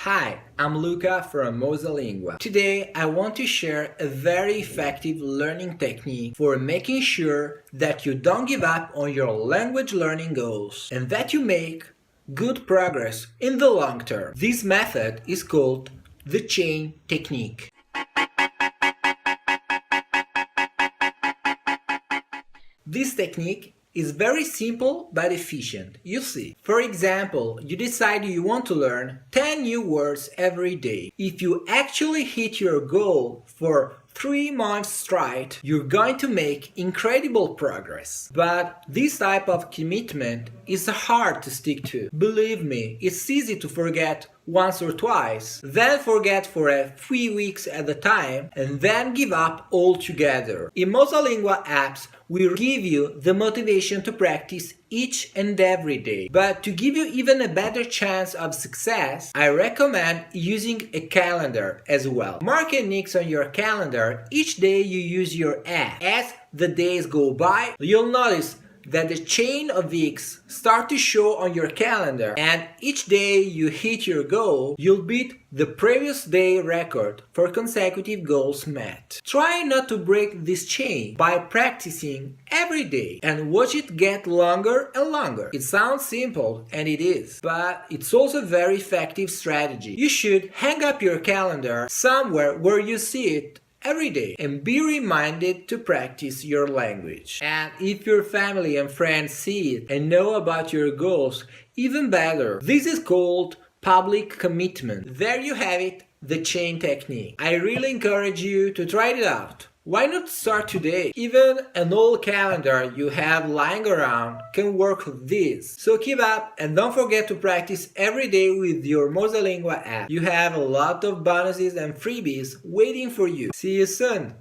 Hi, I'm Luca from Mosalingua. Today I want to share a very effective learning technique for making sure that you don't give up on your language learning goals and that you make good progress in the long term. This method is called the chain technique. This technique is very simple but efficient. You see, for example, you decide you want to learn 10 new words every day. If you actually hit your goal for 3 months straight, you're going to make incredible progress. But this type of commitment is hard to stick to. Believe me, it's easy to forget once or twice, then forget for a few weeks at a time, and then give up altogether. In Mosalingua apps, we give you the motivation to practice each and every day. But to give you even a better chance of success, I recommend using a calendar as well. Mark a X on your calendar each day you use your app. As the days go by, you'll notice that the chain of X start to show on your calendar, and each day you hit your goal, you'll beat the previous day record for consecutive goals met. Try not to break this chain by practicing every day and watch it get longer and longer. It sounds simple, and it is, but it's also a very effective strategy. You should hang up your calendar somewhere where you see it every day and be reminded to practice your language. And if your family and friends see it and know about your goals, even better. This is called public commitment. There you have it, the chain technique. I really encourage you to try it out. Why not start today? Even an old calendar you have lying around can work with this. So keep up and don't forget to practice every day with your Mosalingua app. You have a lot of bonuses and freebies waiting for you. See you soon!